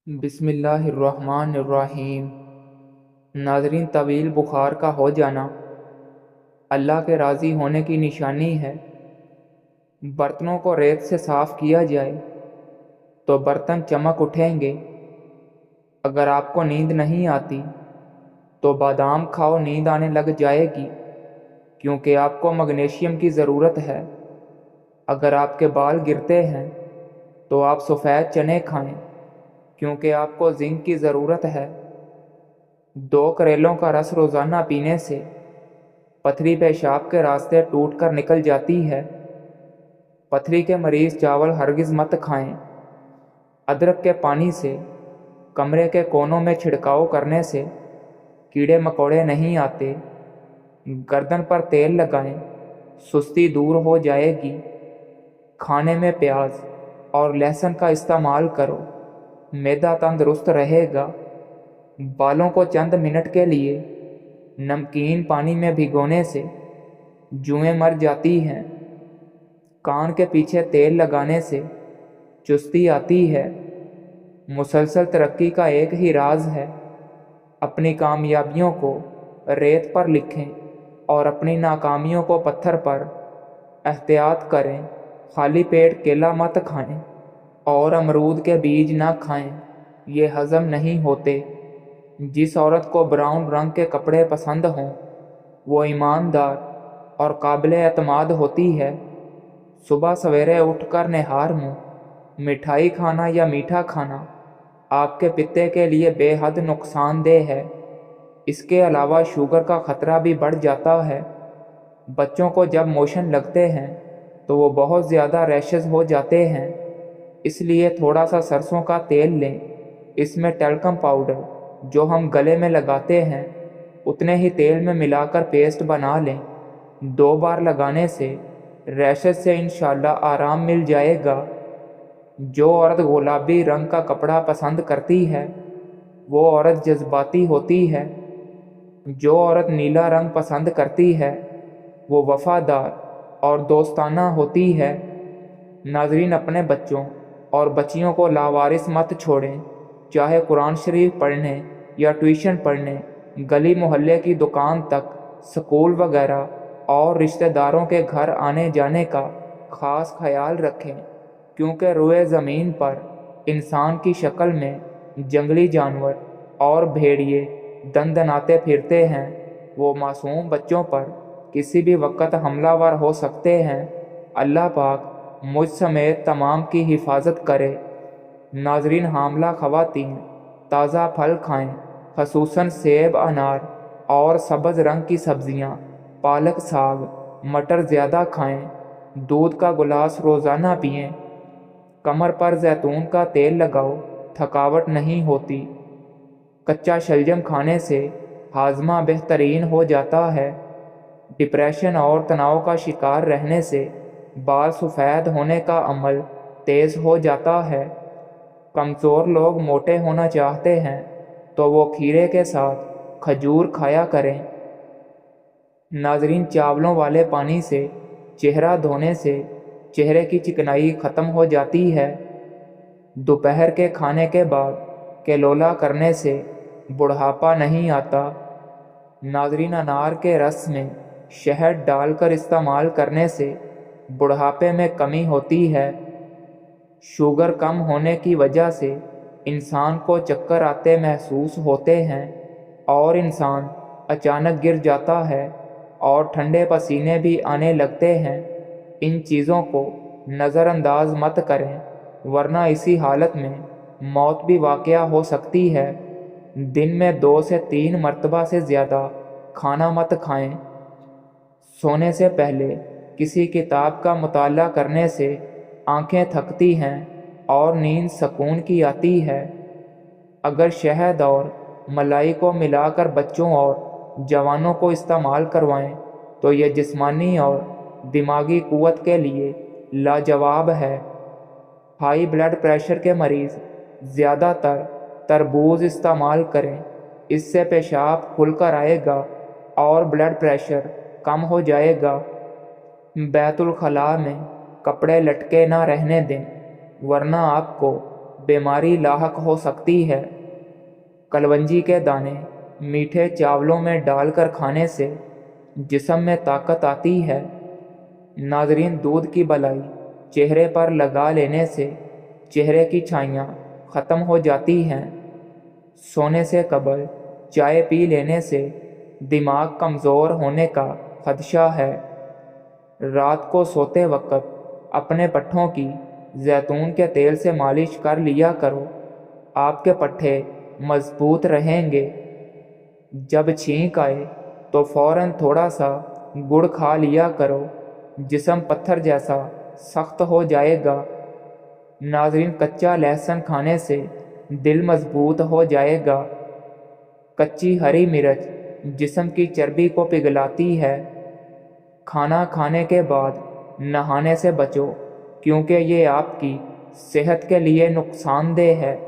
बिस्मिल्लाहिर्रहमानिर्रहीम। नाज़रीन, तवील बुखार का हो जाना अल्लाह के राज़ी होने की निशानी है। बर्तनों को रेत से साफ़ किया जाए तो बर्तन चमक उठेंगे। अगर आपको नींद नहीं आती तो बादाम खाओ, नींद आने लग जाएगी, क्योंकि आपको मैग्नीशियम की ज़रूरत है। अगर आपके बाल गिरते हैं तो आप सफ़ेद चने खाएं, क्योंकि आपको जिंक की ज़रूरत है। 2 करेलों का रस रोज़ाना पीने से पथरी पेशाब के रास्ते टूट कर निकल जाती है। पथरी के मरीज़ चावल हरगिज़ मत खाएं। अदरक के पानी से कमरे के कोनों में छिड़काव करने से कीड़े मकोड़े नहीं आते। गर्दन पर तेल लगाएं, सुस्ती दूर हो जाएगी। खाने में प्याज और लहसुन का इस्तेमाल करो, मैदा तंदुरुस्त रहेगा। बालों को चंद मिनट के लिए नमकीन पानी में भिगोने से जुएं मर जाती हैं। कान के पीछे तेल लगाने से चुस्ती आती है। मुसलसल तरक्की का एक ही राज है। अपनी कामयाबियों को रेत पर लिखें और अपनी नाकामियों को पत्थर पर। एहतियात करें, खाली पेट केला मत खाएं और अमरूद के बीज ना खाएं, ये हज़म नहीं होते। जिस औरत को ब्राउन रंग के कपड़े पसंद हों वो ईमानदार और काबिल एतमाद होती है। सुबह सवेरे उठकर निहार मुँह मिठाई खाना या मीठा खाना आपके पित्ते के लिए बेहद नुकसानदेह है। इसके अलावा शुगर का ख़तरा भी बढ़ जाता है। बच्चों को जब मोशन लगते हैं तो वो बहुत ज़्यादा रैशेस हो जाते हैं, इसलिए थोड़ा सा सरसों का तेल लें। इसमें टैल्कम पाउडर जो हम गले में लगाते हैं उतने ही तेल में मिलाकर पेस्ट बना लें। 2 बार लगाने से रैशेस से इंशाल्लाह आराम मिल जाएगा। जो औरत गुलाबी रंग का कपड़ा पसंद करती है वो औरत जज्बाती होती है। जो औरत नीला रंग पसंद करती है वो वफादार और दोस्ताना होती है। नाजरीन, अपने बच्चों और बच्चियों को लावारिस मत छोड़ें। चाहे कुरान शरीफ पढ़ने या ट्यूशन पढ़ने, गली मोहल्ले की दुकान तक, स्कूल वगैरह और रिश्तेदारों के घर आने जाने का ख़ास ख्याल रखें, क्योंकि रुए ज़मीन पर इंसान की शक्ल में जंगली जानवर और भेड़िए दंदनाते फिरते हैं। वो मासूम बच्चों पर किसी भी वक्त हमलावर हो सकते हैं। अल्लाह पाक मुझ समेत तमाम की हिफाजत करे। नाजरीन, हामला ख़वातीन ताज़ा फल खाएं, खसूसन सेब, अनार और सब्ज़ रंग की सब्ज़ियाँ, पालक, साग, मटर ज़्यादा खाएं। दूध का गिलास रोज़ाना पिएं। कमर पर जैतून का तेल लगाओ, थकावट नहीं होती। कच्चा शलजम खाने से हाजमा बेहतरीन हो जाता है। डिप्रेशन और तनाव का शिकार रहने से बाल सफ़ेद होने का अमल तेज़ हो जाता है। कमज़ोर लोग मोटे होना चाहते हैं तो वो खीरे के साथ खजूर खाया करें। नाजरीन, चावलों वाले पानी से चेहरा धोने से चेहरे की चिकनाई ख़त्म हो जाती है। दोपहर के खाने के बाद केलोला करने से बुढ़ापा नहीं आता। नाजरीन, अनार के रस में शहद डालकर इस्तेमाल करने से बुढ़ापे में कमी होती है। शुगर कम होने की वजह से इंसान को चक्कर आते महसूस होते हैं और इंसान अचानक गिर जाता है और ठंडे पसीने भी आने लगते हैं। इन चीज़ों को नज़रअंदाज मत करें, वरना इसी हालत में मौत भी वाक़या हो सकती है। दिन में 2 से 3 मरतबा से ज़्यादा खाना मत खाएं। सोने से पहले किसी किताब का मुताला करने से आंखें थकती हैं और नींद सुकून की आती है। अगर शहद और मलाई को मिलाकर बच्चों और जवानों को इस्तेमाल करवाएं तो यह जिस्मानी और दिमागी कुव्वत के लिए लाजवाब है। हाई ब्लड प्रेशर के मरीज़ ज़्यादातर तरबूज इस्तेमाल करें, इससे पेशाब खुलकर आएगा और ब्लड प्रेशर कम हो जाएगा। बैतुल खला में कपड़े लटके ना रहने दें, वरना आपको बीमारी लाहक हो सकती है। कलवंजी के दाने मीठे चावलों में डालकर खाने से जिस्म में ताकत आती है। नाजरीन, दूध की बलाई चेहरे पर लगा लेने से चेहरे की छाइयाँ ख़त्म हो जाती हैं। सोने से कबल चाय पी लेने से दिमाग कमज़ोर होने का खदशा है। रात को सोते वक्त अपने पट्ठों की जैतून के तेल से मालिश कर लिया करो, आपके पट्ठे मजबूत रहेंगे। जब छींक आए तो फ़ौरन थोड़ा सा गुड़ खा लिया करो, जिस्म पत्थर जैसा सख्त हो जाएगा। नाजरीन, कच्चा लहसुन खाने से दिल मजबूत हो जाएगा। कच्ची हरी मिर्च जिस्म की चर्बी को पिघलाती है। खाना खाने के बाद नहाने से बचो, क्योंकि ये आपकी सेहत के लिए नुकसानदेह है।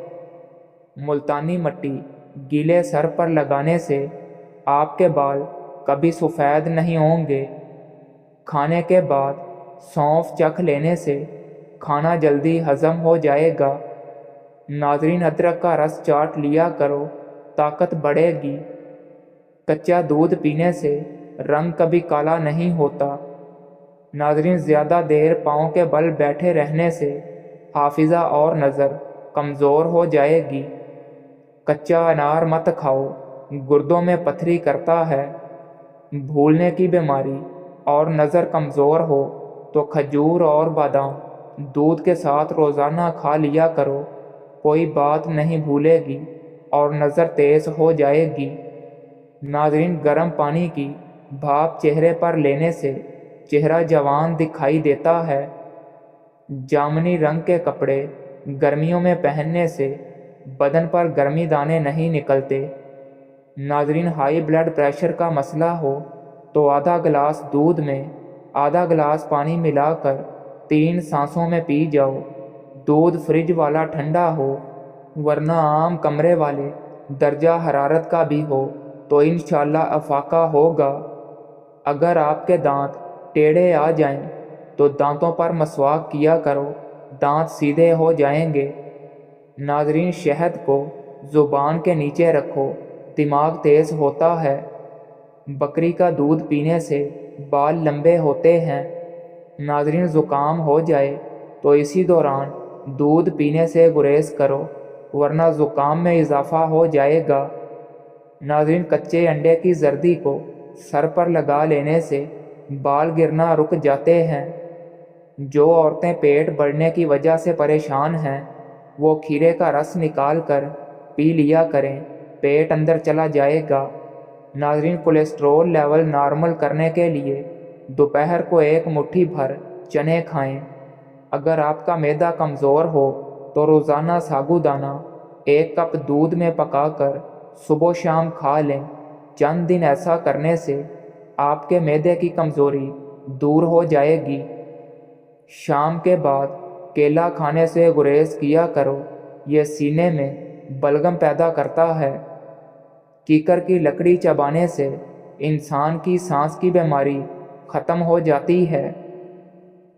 मुल्तानी मट्टी गीले सर पर लगाने से आपके बाल कभी सफ़ेद नहीं होंगे। खाने के बाद सौंफ चख लेने से खाना जल्दी हज़म हो जाएगा। नाजरीन, अदरक का रस चाट लिया करो, ताकत बढ़ेगी। कच्चा दूध पीने से रंग कभी काला नहीं होता। नाजरीन, ज़्यादा देर पाँव के बल बैठे रहने से हाफिज़ा और नज़र कमज़ोर हो जाएगी। कच्चा अनार मत खाओ, गुर्दों में पथरी करता है। भूलने की बीमारी और नज़र कमज़ोर हो तो खजूर और बादाम दूध के साथ रोज़ाना खा लिया करो, कोई बात नहीं भूलेगी और नज़र तेज़ हो जाएगी। नाज़रीन, गर्म पानी की भाप चेहरे पर लेने से चेहरा जवान दिखाई देता है। जामुनी रंग के कपड़े गर्मियों में पहनने से बदन पर गर्मी दाने नहीं निकलते। नाज़रीन, हाई ब्लड प्रेशर का मसला हो तो आधा गिलास दूध में आधा गिलास पानी मिलाकर 3 सांसों में पी जाओ। दूध फ्रिज वाला ठंडा हो, वरना आम कमरे वाले दर्जा हरारत का भी हो तो इंशाल्लाह अफाका होगा। अगर आपके दांत टेढ़े आ जाएं तो दांतों पर मसवाक किया करो, दांत सीधे हो जाएंगे। नाजरीन, शहद को ज़ुबान के नीचे रखो, दिमाग तेज़ होता है। बकरी का दूध पीने से बाल लंबे होते हैं। नाजरीन, ज़ुकाम हो जाए तो इसी दौरान दूध पीने से गुरेज करो, वरना ज़ुकाम में इजाफ़ा हो जाएगा। नाजरीन, कच्चे अंडे की जर्दी को सर पर लगा लेने से बाल गिरना रुक जाते हैं। जो औरतें पेट बढ़ने की वजह से परेशान हैं, वो खीरे का रस निकाल कर पी लिया करें, पेट अंदर चला जाएगा। नाजरीन, कोलेस्ट्रॉल लेवल नॉर्मल करने के लिए दोपहर को 1 मुट्ठी भर चने खाएं। अगर आपका मैदा कमज़ोर हो तो रोज़ाना साबूदाना 1 कप दूध में पकाकर सुबह शाम खा लें। चंद दिन ऐसा करने से आपके मैदे की कमज़ोरी दूर हो जाएगी। शाम के बाद केला खाने से गुरेज किया करो, ये सीने में बलगम पैदा करता है। कीकर की लकड़ी चबाने से इंसान की सांस की बीमारी ख़त्म हो जाती है।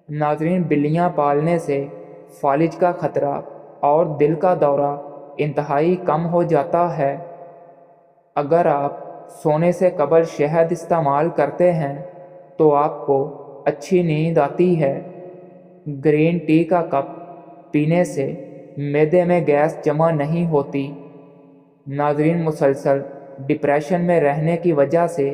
नाजरीन, बिल्लियाँ पालने से फालिज का ख़तरा और दिल का दौरा इंतहाई कम हो जाता है। अगर आप सोने से कबल शहद इस्तेमाल करते हैं तो आपको अच्छी नींद आती है। ग्रीन टी का कप पीने से मैदे में गैस जमा नहीं होती। नाजरीन, मुसलसल डिप्रेशन में रहने की वजह से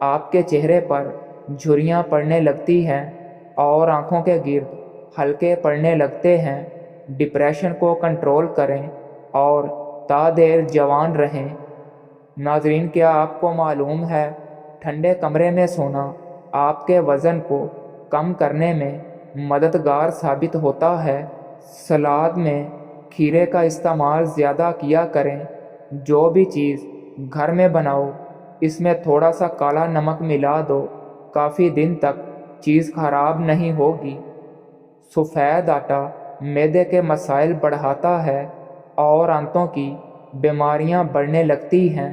आपके चेहरे पर झुर्रियाँ पड़ने लगती हैं और आँखों के गिर्द हल्के पड़ने लगते हैं। डिप्रेशन को कंट्रोल करें और तादेर जवान रहें। नाजरीन, क्या आपको मालूम है ठंडे कमरे में सोना आपके वज़न को कम करने में मददगार साबित होता है। सलाद में खीरे का इस्तेमाल ज़्यादा किया करें। जो भी चीज़ घर में बनाओ, इसमें थोड़ा सा काला नमक मिला दो, काफ़ी दिन तक चीज़ खराब नहीं होगी। सफ़ेद आटा मैदे के मसाइल बढ़ाता है और आंतों की बीमारियां बढ़ने लगती हैं।